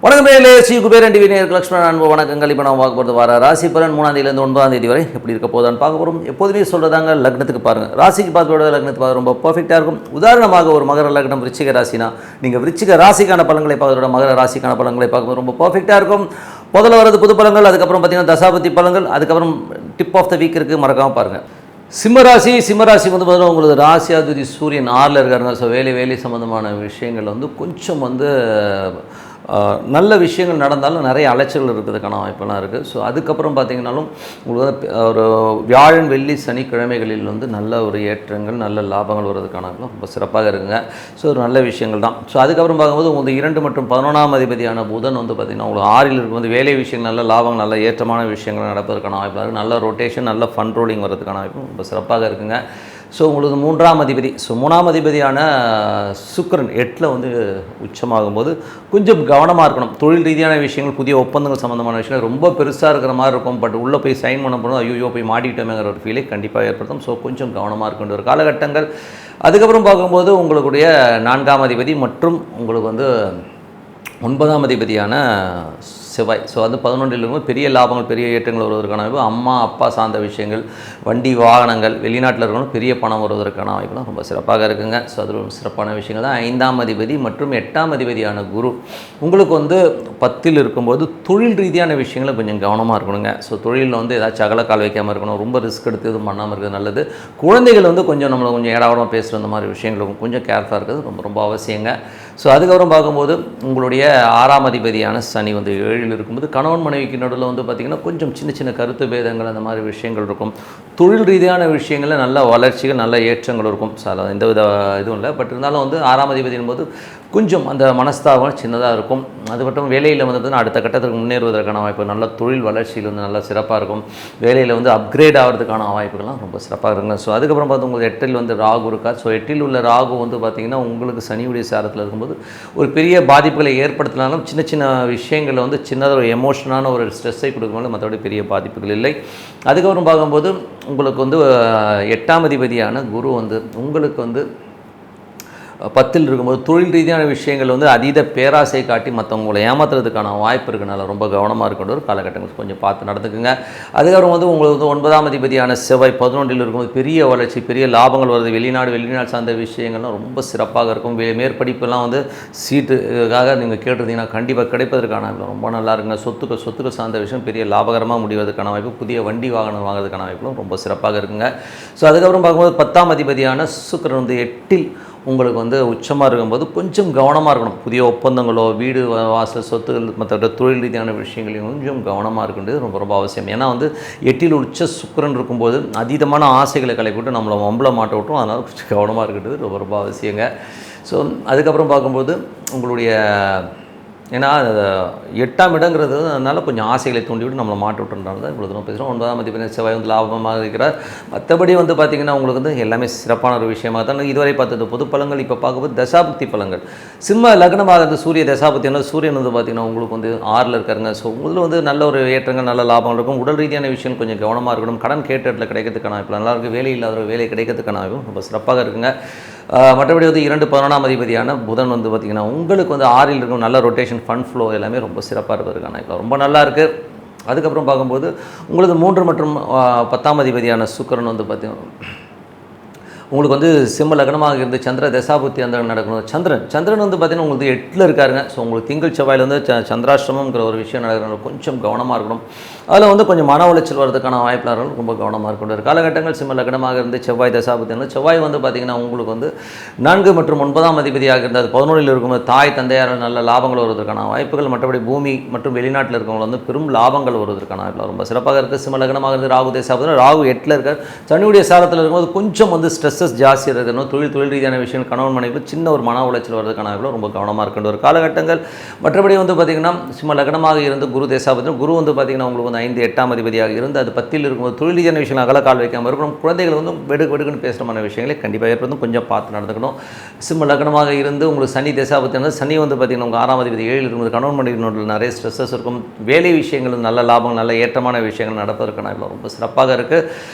வணக்கம் ஸ்ரீ குபேரன் டிவி நேயர்களுக்கு லட்சுமணன் அன்பு வணக்கங்கள். இப்போ நம்ம பார்க்க போகிறது வார ராசி பலன் 3ஆம் தேதியிலேருந்து 9ஆம் தேதி வரை எப்படி இருக்க போதான்னு பார்க்க போகிறோம். எப்போதுமே சொல்கிறதாங்க, லக்னத்துக்கு பாருங்கள். ராசிக்கு பார்த்து லக்னத்துக்கு பார்க்க ரொம்ப பர்ஃபெக்டாக இருக்கும். உதாரணமாக ஒரு மகர லக்னம் விருச்சிக ராசினா நீங்கள் விருச்சிக ராசிக்கான பலன்களை பார்க்கறதோட மகர ராசிக்கான பலன்களை பார்க்கும்போது ரொம்ப பர்ஃபெக்டாக இருக்கும். முதல்ல வரது புது பலன்கள், அதுக்கப்புறம் பார்த்தீங்கன்னா தசாபதி பலன்கள், அதுக்கப்புறம் டிப் ஆஃப் த வீக் இருக்குது, மறக்காமல் பாருங்கள். சிம்மராசி வந்து பார்த்தீங்கன்னா உங்களுக்கு ராசியாதிபதி சூரியன் 6ல் இருக்காருங்க. ஸோ வேலை சம்மந்தமான விஷயங்கள் வந்து கொஞ்சம் வந்து நல்ல விஷயங்கள் நடந்தாலும் நிறைய அலைச்சல் இருக்கிறதுக்கான வாய்ப்பெல்லாம் இருக்குது. ஸோ அதுக்கப்புறம் பார்த்திங்கனாலும் உங்களுக்கு வந்து ஒரு வியாழன் வெள்ளி சனிக்கிழமைகளில் வந்து நல்ல ஒரு ஏற்றங்கள் நல்ல லாபங்கள் வர்றதுக்கான ரொம்ப சிறப்பாக இருக்குங்க. ஸோ ஒரு நல்ல விஷயங்கள் தான். ஸோ அதுக்கப்புறம் பார்க்கும்போது உங்களுக்கு 2 மற்றும் 11ஆம் அதிபதியான புதன் வந்து பார்த்திங்கன்னா உங்களுக்கு 6ல் இருக்கும்போது வேலை விஷயங்கள் நல்ல லாபங்கள் நல்ல ஏற்றமான விஷயங்கள் நடப்பதற்கான வாய்ப்பாக இருக்குது. நல்ல ரொட்டேஷன் நல்ல ஃபண்ட் ரோலிங் வர்றதுக்கான வாய்ப்பு ரொம்ப சிறப்பாக இருக்குங்க. ஸோ உங்களுக்கு 3ஆம் அதிபதி, ஸோ 3ஆம் அதிபதியான சுக்கிரன் 8ல் வந்து உச்சமாகும்போது கொஞ்சம் கவனமாக இருக்கணும். தொழில் ரீதியான விஷயங்கள், புதிய ஒப்பந்தங்கள் சம்மந்தமான விஷயங்கள் ரொம்ப பெருசாக இருக்கிற மாதிரி இருக்கும். பட் உள்ளே போய் சைன் பண்ண போனோம், ஐயோ போய் மாட்டிக்கிட்டோமேங்கிற ஒரு ஃபீலை கண்டிப்பாக ஏற்படுத்தும். ஸோ கொஞ்சம் கவனமாக இருக்கின்ற ஒரு காலகட்டங்கள். அதுக்கப்புறம் பார்க்கும்போது உங்களுடைய 4ஆம் அதிபதி மற்றும் உங்களுக்கு வந்து 9ஆம் அதிபதியான செவ்வாய், ஸோ வந்து 11ல் இருக்கும்போது பெரிய லாபங்கள் பெரிய ஏற்றங்கள் வருவதற்கான வாய்ப்பு. அம்மா அப்பா சார்ந்த விஷயங்கள், வண்டி வாகனங்கள், வெளிநாட்டில் இருக்கணும் பெரிய பணம் வருவதற்கான வாய்ப்புலாம் ரொம்ப சிறப்பாக இருக்குங்க. ஸோ அது ஒரு சிறப்பான விஷயங்கள் தான். 5ஆம் அதிபதி மற்றும் 8ஆம் அதிபதியான குரு உங்களுக்கு வந்து 10ல் இருக்கும்போது தொழில் ரீதியான விஷயங்களை கொஞ்சம் கவனமாக இருக்கணுங்க. ஸோ தொழிலில் வந்து ஏதாச்சும் அகல கால் வைக்காமல் இருக்கணும், ரொம்ப ரிஸ்க் எடுத்து எதுவும் பண்ணாமல் இருக்கிறது நல்லது. குழந்தைகள் வந்து கொஞ்சம் நம்மளை கொஞ்சம் ஏடாவடமாக பேசுகிற அந்த மாதிரி விஷயங்களுக்கும் கொஞ்சம் கேர்ஃபுல்லாக இருக்கிறது ரொம்ப ரொம்ப அவசியங்க. ஸோ அதுக்கப்புறம் பார்க்கும்போது உங்களுடைய 6ஆம் அதிபதியான சனி வந்து 7ல் இருக்கும்போது கணவன் மனைவிக்கு நடுவில் வந்து பார்த்திங்கன்னா கொஞ்சம் சின்ன கருத்து பேதங்கள் அந்த மாதிரி விஷயங்கள் இருக்கும். தொழில் ரீதியான விஷயங்களில் நல்ல வளர்ச்சிகள் நல்ல ஏற்றங்கள் இருக்கும். ஸோ அதில் எந்த வித இதுவும் இல்லை. பட் இருந்தாலும் வந்து 6ஆம் அதிபதியின் போது கொஞ்சம் அந்த மனஸ்தாபம் சின்னதாக இருக்கும். அது மட்டும் வேலையில் வந்து அடுத்த கட்டத்துக்கு முன்னேறுவதற்கான வாய்ப்பு, நல்ல தொழில் வளர்ச்சியில் வந்து நல்லா சிறப்பாக இருக்கும். வேலையில் வந்து அப்கிரேட் ஆகிறதுக்கான வாய்ப்புகள்லாம் ரொம்ப சிறப்பாக இருக்குங்க. ஸோ அதுக்கப்புறம் பார்த்து உங்களுக்கு 8ல் வந்து ராகு இருக்கா. ஸோ 8ல் உள்ள ராகு வந்து பார்த்திங்கன்னா உங்களுக்கு சனியுடைய சாரத்தில் இருக்கும்போது ஒரு பெரிய பாதிப்புகளை ஏற்படுத்தினாலும் சின்ன விஷயங்களில் வந்து சின்னதாக ஒரு எமோஷனான ஒரு ஸ்ட்ரெஸ்ஸை கொடுக்கும்போது மற்றபடி பெரிய பாதிப்புகள் இல்லை. அதுக்கப்புறம் பார்க்கும்போது உங்களுக்கு வந்து 8ஆம் அதிபதியான குரு வந்து உங்களுக்கு வந்து 10ல் இருக்கும்போது தொழில் ரீதியான விஷயங்கள் வந்து அதீத பேராசை காட்டி மற்றவங்களை ஏமாத்துறதுக்கான வாய்ப்பு இருக்குனால ரொம்ப கவனமாக இருக்கின்ற ஒரு காலகட்டங்கள் கொஞ்சம் பார்த்து நடந்துக்குங்க. அதுக்கப்புறம் வந்து உங்களுக்கு வந்து 9ஆம் அதிபதியான செவ்வாய் 11ல் இருக்கும்போது பெரிய வளர்ச்சி பெரிய லாபங்கள் வருது. வெளிநாடு சார்ந்த விஷயங்கள்லாம் ரொம்ப சிறப்பாக இருக்கும். மேற்படிப்புலாம் வந்து சீட்டுக்காக நீங்கள் கேட்டிருந்தீங்கன்னா கண்டிப்பாக கிடைப்பதற்கான ரொம்ப நல்லா இருக்குங்க. சொத்துக்கள் சார்ந்த விஷயம் பெரிய லாபகரமாக முடிவதற்கான வாய்ப்பு, புதிய வண்டி வாகனம் வாங்குறதுக்கான வாய்ப்புகளும் ரொம்ப சிறப்பாக இருக்குங்க. ஸோ அதுக்கப்புறம் பார்க்கும்போது 10ஆம் அதிபதியான சுக்கிரன் வந்து 8ல் உங்களுக்கு வந்து உச்சமாக இருக்கும்போது கொஞ்சம் கவனமாக இருக்கணும். புதிய ஒப்பந்தங்களோ வீடு வாசல் சொத்துகள் மற்ற தொழில் ரீதியான விஷயங்களையும் கொஞ்சம் கவனமாக இருக்கின்றது ரொம்ப ரொம்ப அவசியம். ஏன்னா வந்து 8ல் உச்ச சுக்கிரன் இருக்கும்போது அதீதமான ஆசைகளை கலைப்பட்டு நம்மளை வம்பளை மாட்ட விட்டோம். அதனால் கொஞ்சம் கவனமாக இருக்கின்றது ரொம்ப ரொம்ப அவசியங்க. ஸோ அதுக்கப்புறம் பார்க்கும்போது உங்களுடைய ஏன்னா 8ஆம் இடங்கிறது அதனால் கொஞ்சம் ஆசைகளை தூண்டிவிட்டு நம்மளை மாட்டு விட்டுறதுனால தான் இவ்வளோ தூரம் பேசுகிறோம். 9ஆம் அதிபதி செவ்வாய் வந்து லாபமாக இருக்கிறார். மற்றபடி வந்து பார்த்திங்கன்னா உங்களுக்கு வந்து எல்லாமே சிறப்பான ஒரு விஷயமாக தான். இதுவரை பார்த்தது பொது பலன்கள். இப்போ பார்க்கும்போது தசாபக்தி பலன்கள். சிம்ம லக்னமாக இருந்து சூரிய தசாபக்தி சூரியன் வந்து பார்த்திங்கன்னா உங்களுக்கு வந்து 6ல் இருக்காருங்க. ஸோ உங்களில் வந்து நல்ல ஒரு ஏற்றங்கள் நல்ல லாபங்கள் இருக்கும். உடல் ரீதியான விஷயங்கள் கொஞ்சம் கவனமாக இருக்கணும். கடன் கேட்ட இடத்துல கிடைக்கிறதுக்கான வாய்ப்பு நல்லா இருக்குது. வேலை இல்லாத வேலை கிடைக்கிறதுக்கான வாய்ப்பு ரொம்ப சிறப்பாக இருக்குங்க. மற்றபடி வந்து 11ஆம் அதிபதியான புதன் வந்து பார்த்திங்கன்னா உங்களுக்கு வந்து 6ல் இருக்கும். நல்ல ரொட்டேஷன் ஃபண்ட் ஃப்ளோ எல்லாமே ரொம்ப சிறப்பாக இருப்பதற்கான இப்போ ரொம்ப நல்லா இருக்குது. அதுக்கப்புறம் பார்க்கும்போது உங்களுக்கு 3 மற்றும் 10ஆம் அதிபதியான சுக்கிரன் வந்து பார்த்திங்கன்னா உங்களுக்கு வந்து சிம்ம லக்னமாக இருந்து சந்திர தசாபுத்தி அந்த நடக்கணும். சந்திரன் வந்து பார்த்திங்கன்னா உங்களுக்கு 8ல் இருக்காருங்க. ஸோ உங்களுக்கு திங்கள் செவ்வாயில் வந்து சந்திராஷ்டிரமங்கிற ஒரு விஷயம் நடக்கிறனால கொஞ்சம் கவனமாக இருக்கணும். அதில் வந்து கொஞ்சம் மன உளைச்சல் வரதுக்கான வாய்ப்புகள் ரொம்ப கவனமாக இருக்கணும். காலகட்டங்கள் சிம்ம லக்னமாக இருந்து செவ்வாய் தசாபுத்தி செவ்வாய் வந்து பார்த்திங்கன்னா உங்களுக்கு வந்து 4 மற்றும் 9ஆம் அதிபதியாக இருந்தால் 11ல் இருக்கும்போது தாய் தந்தையாரால் நல்ல லாபங்கள் வருவதற்கான வாய்ப்புகள், மற்றபடி பூமி மற்றும் வெளிநாட்டில் இருக்கவங்க வந்து பெரும் லாபங்கள் வருவதற்கான வாய்ப்புகள் ரொம்ப சிறப்பாக இருக்குது. சிம்ம லக்னமாக இருந்து ராகு தசாபுத்தி ராகு 8ல் இருக்கார். சனியுடைய சாரத்தில் இருக்கும்போது கொஞ்சம் வந்து ஸ்ட்ரெஸ்ஸஸ் ஜாஸ்தியாக இருக்கணும். தொழில் ரீதியான விஷயங்கள் கணவன் மனைவி சின்ன ஒரு மன உளைச்சல் வரதுக்கான ரொம்ப கவனமாக இருக்கின்ற ஒரு காலகட்டங்கள். மற்றபடி வந்து பார்த்திங்கன்னா சிம்ம லக்னமாக இருந்து குரு தேசாபதி குரு வந்து பார்த்திங்கன்னா உங்களுக்கு வந்து 5 8ஆம் அதிபதியாக இருந்து அது 10ல் இருக்கும்போது தொழில் ரீதியான விஷயங்கள் அகல கால் வைக்காமல் இருக்கணும். குழந்தைகள் வந்து வெடுக்குன்னு பேசுகிற மாதிரி விஷயங்களை கண்டிப்பாக ஏற்படுத்தும். கொஞ்சம் பார்த்து நடந்துக்கணும். சிம்ம லக்னமாக இருந்து உங்களுக்கு சனி தேசாபதி சனி வந்து பார்த்திங்கன்னா உங்கள் 6ஆம் அதிபதி 7ல் இருக்கும்போது கணவன் மனைவி நிறைய ஸ்ட்ரெஸ்ஸஸ் இருக்கும். வேலை விஷயங்கள் நல்ல லாபம் நல்ல ஏற்றமான விஷயங்கள் நடப்பதற்கான ரொம்ப சிறப்பாக இருக்குது.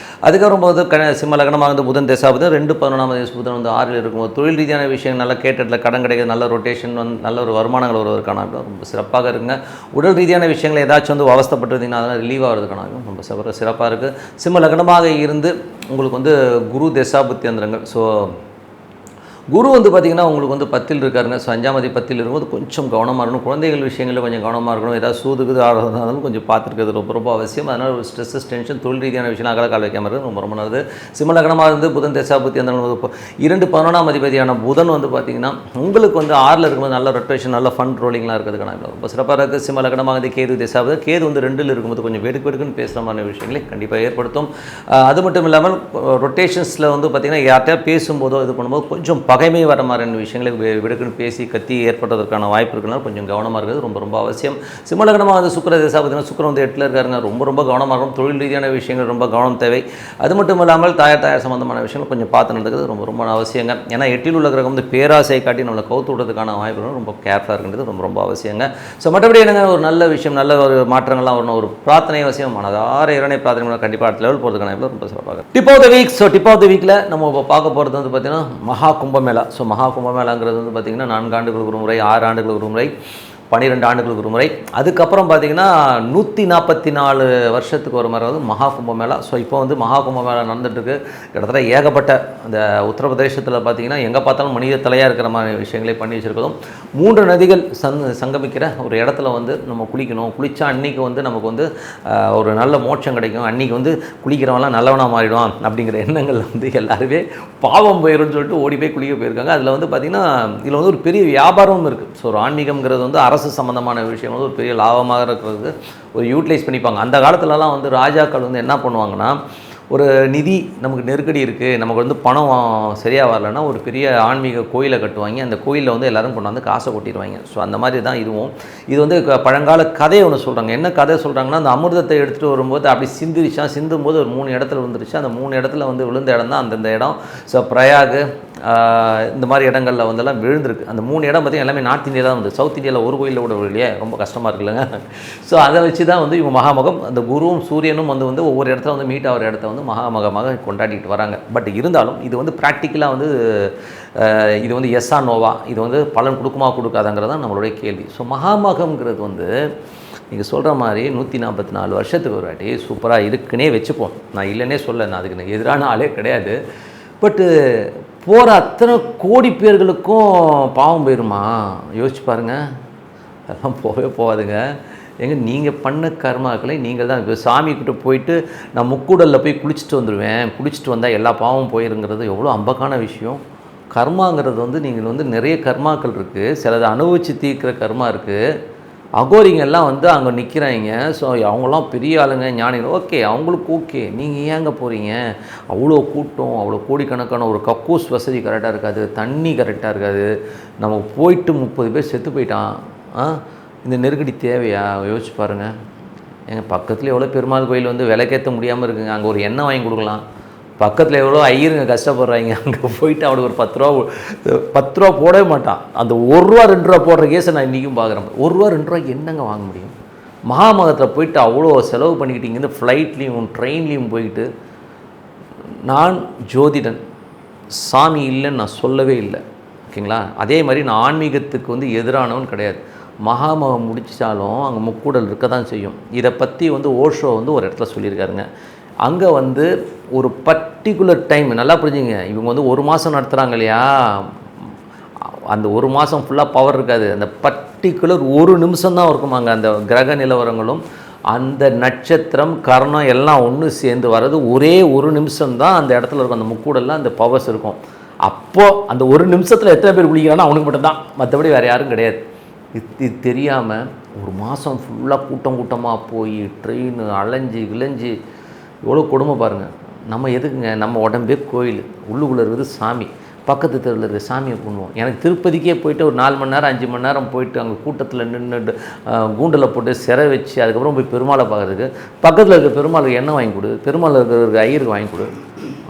அதுக்கப்புறம் போது சிம்ம லக்னமாக இருந்து புதன் தேசாபதி 2/11 புதன் வந்து 6ல் இருக்கும்போது தொழில் ரீதியான விஷயம் நல்லா கேட்டதில் கடன் கிடைக்கிறது, நல்ல ரொட்டேஷன் வந்து நல்ல ஒரு வருமானங்கள் வருவதற்கான ரொம்ப சிறப்பாக இருக்குங்க. உடல் ரீதியான விஷயங்கள் ஏதாச்சும் வந்து அவஸ்தைப்பட்டிருந்தீங்கன்னா அதெல்லாம் ரிலீவ் ஆகிறதுக்கான ரொம்ப சிறப்பாக இருக்குது. சிம்ம லக்னமாக இருந்து உங்களுக்கு வந்து குரு தசாபுத்தி அந்தரங்கள். ஸோ குரு வந்து பார்த்திங்கன்னா உங்களுக்கு வந்து 10ல் இருக்காருங்க. ஸோ 5ஆம் அதிபதி 10ல் இருக்கும்போது கொஞ்சம் கவனமாக இருக்கணும். குழந்தைகள் விஷயங்களில் கொஞ்சம் கவனமாக இருக்கணும். ஏதாவது சூதுக்குது ஆடுறதுனாலும் கொஞ்சம் பார்த்துருக்கிறது ரொம்ப அவசியம். அதனால் ஒரு ஸ்ட்ரெஸ்ஸஸ் டென்ஷன் தொழில் ரீதியான விஷயம் அகலக்கால் வைக்காமல் இருக்குது ரொம்ப நல்லது. சிம்ம லக்னமாக இருந்து புதன் தசாபுத்தி அந்த 2/11ஆம் அதிபதியான புதன் வந்து பார்த்திங்கன்னா உங்களுக்கு வந்து 6ல் இருக்கும்போது நல்ல ரொட்டேஷன் நல்ல ஃபண்ட் ரோலிங்லாம் இருக்கிறதுக்கான ரொம்ப சிறப்பாக இருக்குது. சிம்ம லக்னமாக வந்து கேது தசாபுத்தி, கேது வந்து 2ல் இருக்கும்போது கொஞ்சம் வெடுக்குன்னு பேசுகிற மாதிரி விஷயங்களை கண்டிப்பாக ஏற்படுத்தும். அது மட்டும் இல்லாமல் ரொட்டேஷன்ஸில் வந்து பார்த்திங்கன்னா யார்கிட்ட பேசும்போதோ இது பண்ணும்போது கொஞ்சம் பகைமை வர மாதிரியான விஷயங்களை விடுக்குன்னு பேசி கத்தி ஏற்படுவதற்கான வாய்ப்பு இருக்குனால கொஞ்சம் கவனமாக இருக்கிறது ரொம்ப அவசியம். சிம்ம லக்னமாக வந்து சுக்கிர தசா பார்த்தீங்கன்னா சுக்கிரன் வந்து 8ல் இருக்காருங்க. ரொம்ப கவனமாக இருக்கும். தொழில் ரீதியான விஷயங்கள் ரொம்ப கவனம் தேவை. அது மட்டும் இல்லாமல் தாயார் சம்பந்தமான விஷயங்கள் கொஞ்சம் பார்த்து நடந்துக்கிறது ரொம்ப அவசியங்க. ஏன்னா 8ல் உள்ள கிரகம் வந்து பேராசையை காட்டி நம்மளை கவுத்து விடுறதுக்கான வாய்ப்புகள் ரொம்ப கேர்ஃபுல்லாக இருக்கின்றது ரொம்ப அவசியங்க. ஸோ மற்றபடி என்னங்க ஒரு நல்ல விஷயம் நல்ல ஒரு மாற்றங்கள்லாம் வரணும். ஒரு பிரார்த்தனை அவசியம். மனதார இறைவனை பிரார்த்தனை கண்டிப்பாக அடுத்த லெவல் போகிறதுக்கான ரொம்ப சிறப்பாக. Tip of the week. So tip of the வீக்கில் நம்ம பார்க்க போகிறது வந்து பார்த்திங்கன்னா மகா கும்பமேளா. ஸோ மகா கும்பமேளாங்கிறது வந்து பார்த்திங்கன்னா 4 ஆண்டுகளுக்கு ஒரு முறை, 6 ஆண்டுகளுக்கு ஒரு முறை, 12 ஆண்டுகளுக்கு ஒரு முறை. அதுக்கப்புறம் பார்த்திங்கன்னா 144 வருஷத்துக்கு ஒரு முறை வந்து மகா கும்பமேளா. ஸோ இப்போ வந்து மகா கும்பமேளா நடந்துட்டுருக்கு. கிட்டத்தட்ட ஏகப்பட்ட அந்த உத்தரப்பிரதேசத்தில் பார்த்திங்கன்னா எங்கே பார்த்தாலும் மனித தலையாக இருக்கிற மாதிரி விஷயங்களே பண்ணி வச்சுருக்கதும் 3 நதிகள் சங்கமிக்கிற ஒரு இடத்துல வந்து நம்ம குளிக்கணும். குளித்தா அன்றைக்கி வந்து நமக்கு வந்து ஒரு நல்ல மோட்சம் கிடைக்கும். அன்றைக்கி வந்து குளிக்கிறவங்களாம் நல்லவனாக மாறிடுவான் அப்படிங்கிற எண்ணங்கள் வந்து எல்லாருமே பாவம் போயிடும்னு சொல்லிட்டு ஓடி போய் குளிக்க போயிருக்காங்க. அதில் வந்து பார்த்திங்கன்னா இதில் வந்து ஒரு பெரிய வியாபாரமும் இருக்குது. ஸோ ஒரு ஆன்மீகம்ங்கிறது வந்து அரசு சம்பந்தமான விஷயம் வந்து ஒரு பெரிய லாபமாக இருக்கிறது ஒரு யூட்டிலைஸ் பண்ணிப்பாங்க. அந்த காலத்துலலாம் வந்து ராஜாக்கள் வந்து என்ன பண்ணுவாங்கன்னா, ஒரு நிதி நமக்கு நெருக்கடி இருக்குது, நமக்கு வந்து பணம் சரியாக வரலன்னா ஒரு பெரிய ஆன்மீக கோயிலை கட்டுவாங்க. அந்த கோயிலில் வந்து எல்லோரும் கொண்டாந்து காசை கொட்டிடுவாங்க. ஸோ அந்த மாதிரி தான் இதுவும். இது வந்து பழங்கால கதையை ஒன்று சொல்கிறாங்க. என்ன கதை சொல்கிறாங்கன்னா, அந்த அமிர்தத்தை எடுத்துகிட்டு வரும்போது அப்படி சிந்தும் போது ஒரு 3 இடத்துல விழுந்துருச்சு. அந்த 3 இடத்துல வந்து விழுந்த இடம் தான் அந்தந்த இடம். ஸோ பிரயாகு இந்த மாதிரி இடங்களில் வந்தெல்லாம் விழுந்திருக்கு. அந்த 3 இடம் பார்த்திங்கன்னா எல்லாமே நார்த் இந்தியா தான் வந்து. சவுத் இந்தியாவில் ஒரு கோயிலில் கூட இல்லையே, ரொம்ப கஷ்டமாக இருக்குல்லங்க. ஸோ அதை வச்சு தான் வந்து இவங்க மகாமகம் அந்த குருவும் சூரியனும் வந்து ஒவ்வொரு இடத்துல வந்து மீட் ஆகிற இடத்த வந்து மகாமகமாக கொண்டாடிட்டு வராங்க. பட் இருந்தாலும் இது வந்து ப்ராக்டிக்கலாக வந்து இது வந்து எஸ்ஸா நோவா, இது வந்து பலன் கொடுக்காதாங்கிறது தான் நம்மளுடைய கேள்வி. ஸோ மகாமகம்ங்கிறது வந்து நீங்கள் சொல்கிற மாதிரி 144 வருஷத்துக்கு ஒரு வாட்டி சூப்பராக இருக்குன்னே வச்சுப்போம். நான் இல்லைன்னே சொல்ல, நான் அதுக்கு எதிரான ஆளே கிடையாது. பட்டு போகிற அத்தனை கோடி பேர்களுக்கும் பாவம் போயிருமா? யோசிச்சு பாருங்கள். அதெல்லாம் போகாதுங்க. ஏங்க நீங்கள் பண்ண கர்மாக்களை நீங்கள் தான். இப்போ சாமிக்கிட்ட போயிட்டு நான் முக்கூடலில் போய் குளிச்சுட்டு வந்துடுவேன், குளிச்சுட்டு வந்தால் எல்லா பாவமும் போயிருங்கிறது எவ்வளோ அம்பக்கான விஷயம். கர்மாங்கிறது வந்து நீங்கள் வந்து நிறைய கர்மாக்கள் இருக்குது. சிலது அனுபவித்து தீர்க்கிற கர்மா இருக்குது. அகோரிங்கெல்லாம் வந்து அங்கே நிற்கிறாங்க. ஸோ அவங்களாம் பெரிய ஆளுங்க, ஞானிகள். ஓகே, அவங்களுக்கு ஓகே. நீங்கள் ஏங்க போகிறீங்க? அவ்வளோ கூட்டம், அவ்வளோ கோடிக்கணக்கான ஒரு கக்கூஸ் வசதி கரெக்டாக இருக்காது, தண்ணி கரெக்டாக இருக்காது. நம்ம போயிட்டு 30 பேர் செத்து போயிட்டான். இந்த நெருக்கடி தேவையா? யோசிச்சு பாருங்கள். எங்கள் பக்கத்தில் எவ்வளோ பெருமாள் கோயில் வந்து விலைக்கேற்ற முடியாமல் இருக்குங்க. அங்கே ஒரு எண்ணெய் வாங்கி கொடுக்கலாம். பக்கத்தில் எவ்வளோ ஐயருங்க கஷ்டப்படுறாங்க. அங்கே போயிட்டு அவனுக்கு ஒரு 10 ரூபா போடவே மாட்டான். அந்த 1 ரூபா 2 ரூபா போடுற கேஸை நான் இன்றைக்கும் பார்க்குறேன். 1 ரூபா 2 ரூபா என்னங்க வாங்க முடியும்? மகாமகத்தில் போயிட்டு அவ்வளோ செலவு பண்ணிக்கிட்டீங்க. இந்த ஃப்ளைட்லேயும் ட்ரெயின்லேயும் போயிட்டு. நான் ஜோதிடன், சாமி இல்லைன்னு நான் சொல்லவே இல்லை, ஓகேங்களா? அதே மாதிரி நான் ஆன்மீகத்துக்கு வந்து எதிரானவன் கிடையாது. மகாமகம் முடிச்சாலும் அங்கே முக்கூடல் இருக்க தான் செய்யும். இதை பற்றி வந்து ஓஷோ வந்து ஒரு இடத்துல சொல்லியிருக்காருங்க. அங்கே வந்து ஒரு பர்டிகுலர் டைம், நல்லா புரிஞ்சுங்க, இவங்க வந்து 1 மாதம் நடத்துகிறாங்க இல்லையா, அந்த 1 மாதம் ஃபுல்லாக பவர் இருக்காது. அந்த பர்டிகுலர் 1 நிமிஷம் தான் இருக்குமாங்க. அந்த கிரக நிலவரங்களும் அந்த நட்சத்திரம் கரணம் எல்லாம் ஒன்று சேர்ந்து வர்றது ஒரே 1 நிமிஷம் தான் அந்த இடத்துல இருக்கும். அந்த முக்கூடெல்லாம் அந்த பவர்ஸ் இருக்கும். அப்போது அந்த 1 நிமிஷத்தில் எத்தனை பேர் குளிக்கிறான்னா அவனுக்கு மட்டும்தான், மற்றபடி வேறு யாரும் கிடையாது. இது தெரியாமல் 1 மாதம் ஃபுல்லாக கூட்டமாக போய் ட்ரெயின் அலைஞ்சி கிளைஞ்சி எவ்வளோ கொடுமை பாருங்கள். நம்ம எதுக்குங்க? நம்ம உடம்பே கோயில், உள்ளுக்குள்ளே இருக்குது சாமி. பக்கத்து தெருவில் இருக்கிற சாமியை கும்பிடுவோம். எனக்கு திருப்பதிக்கே போய்ட்டு ஒரு 4 மணி நேரம் 5 மணி நேரம் போயிட்டு அங்கே கூட்டத்தில் நின்றுட்டு கூண்டில் போட்டு சிறை வச்சு அதுக்கப்புறம் போய் பெருமாளை பார்க்குறதுக்கு பக்கத்தில் இருக்கிற பெருமாளுக்கு எண்ணெய் வாங்கி கொடு, பெருமாள் இருக்கிற ஐயருக்கு வாங்கி கொடு.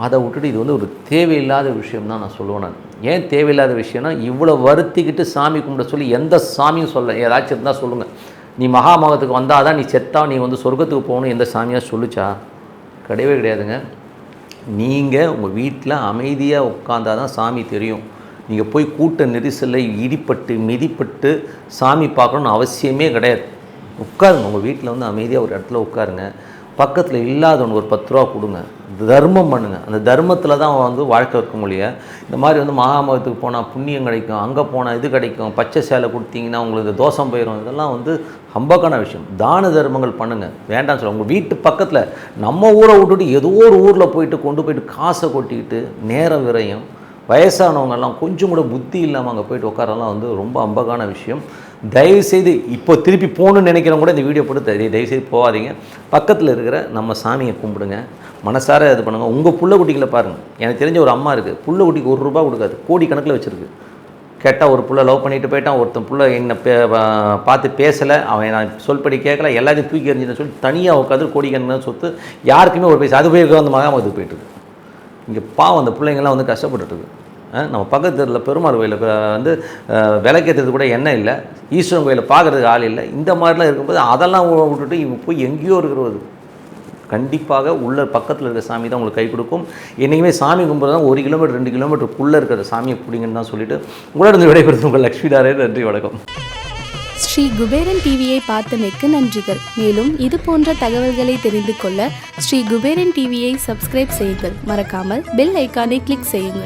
அதை விட்டுட்டு இது வந்து ஒரு தேவையில்லாத விஷயம் தான் நான் சொல்லுவேன். நான் ஏன் தேவையில்லாத விஷயம்னா, இவ்வளோ வருத்திக்கிட்டு சாமி கும்பிட சொல்லி எந்த சாமியும் சொல்ல, ஏதாச்சும் இருந்தால் சொல்லுங்கள். நீ மகாமகத்துக்கு வந்தால் தான் நீ செத்தா நீ வந்து சொர்க்கத்துக்கு போகணும் எந்த சாமியாக சொல்லிச்சா? கிடையவே கிடையாதுங்க. நீங்கள் உங்கள் வீட்டில் அமைதியாக உட்காந்தா தான் சாமி தெரியும். நீங்கள் போய் கூட்ட நெரிசலில் இடிப்பட்டு மிதிப்பட்டு சாமி பார்க்கணுன்னு அவசியமே கிடையாது. உட்காருங்க, உங்கள் வீட்டில் வந்து அமைதியாக ஒரு இடத்துல உட்காருங்க. பக்கத்தில் இல்லாதவனுக்கு ஒரு 10 ரூபா கொடுங்க, தர்மம் பண்ணுங்கள். அந்த தர்மத்தில் தான் வந்து வாழ்க்கை இருக்க முடியும். இந்த மாதிரி வந்து மகாமகத்துக்கு போனால் புண்ணியம் கிடைக்கும், அங்கே போனால் இது கிடைக்கும், பச்சை சேலை கொடுத்தீங்கன்னா உங்களுக்கு தோஷம் போயிடும். இதெல்லாம் வந்து ஹம்பக்கான விஷயம். தான தர்மங்கள் பண்ணுங்கள், வேண்டாம்னு சொல்ல. உங்கள் வீட்டு பக்கத்தில் நம்ம ஊரை விட்டுட்டு ஏதோ ஒரு ஊரில் கொண்டு போயிட்டு காசை கொட்டிக்கிட்டு நேரம் விரயம், வயசானவங்கெல்லாம் கொஞ்சம் கூட புத்தி இல்லாமல் அங்கே போயிட்டு உட்காரலாம் வந்து ரொம்ப அம்பகான விஷயம். தயவுசெய்து இப்போ திருப்பி போகணுன்னு நினைக்கிறவங்க கூட இந்த வீடியோ போட்டு தயவுசெய்து போகாதீங்க. பக்கத்தில் இருக்கிற நம்ம சாமியை கும்பிடுங்க, மனசார இது பண்ணுங்கள். உங்கள் புள்ள குட்டிகளை பாருங்கள். எனக்கு தெரிஞ்ச ஒரு அம்மா இருக்குது, புள்ள குட்டிக்கு 1 ரூபா கொடுக்காது, கோடிக்கணக்கில் வச்சுருக்கு. கேட்டால் ஒரு புள்ள லவ் பண்ணிட்டு போயிட்டான், ஒருத்தன் புள்ள என்னை பார்த்து பேசலை, அவன் நான் சொல்படி கேட்கல, எல்லாத்தையும் தூக்கி எறிஞ்சுன்னு சொல்லி தனியாக உட்காந்து கோடிக்கணக்கில் சொத்து யாருக்குமே ஒரு பைசா. அது போய் வந்து மகாமகத்துக்கு போயிட்டுருக்கு. இங்கே பாவம் அந்த பிள்ளைங்கள்லாம் வந்து கஷ்டப்பட்டுருக்கு. நம்ம பக்கத்தில் பெருமாள் கோயிலில் வந்து விளக்கேற்றுறது கூட எண்ணெய் இல்லை, ஈஸ்வரன் கோயிலில் பார்க்குறதுக்கு ஆள் இல்லை. இந்த மாதிரிலாம் இருக்கும்போது அதெல்லாம் விட்டுட்டு இவங்க போய் எங்கேயோ இருக்கிறது. கண்டிப்பாக உள்ள பக்கத்தில் இருக்கிற சாமி தான் உங்களுக்கு கை கொடுக்கும். என்றைக்குமே சாமி கும்பிட்றது தான் 1 கிலோமீட்டர் 2 கிலோமீட்டருக்குள்ளே இருக்கிற சாமியை பிடிங்கன்னு தான் சொல்லிவிட்டு உங்களிடம் விடைபெறுது உங்கள் லக்ஷ்மி நாராயணன். நன்றி, வணக்கம். ஸ்ரீ குபேரன் டிவியை பார்த்தமைக்கு நன்றிகள். மேலும் இது போன்ற தகவல்களை தெரிந்து கொள்ள ஸ்ரீ குபேரன் டிவியை சப்ஸ்கிரைப் செய்யுங்கள். மறக்காமல் பெல் ஐக்கானை கிளிக் செய்யுங்கள்.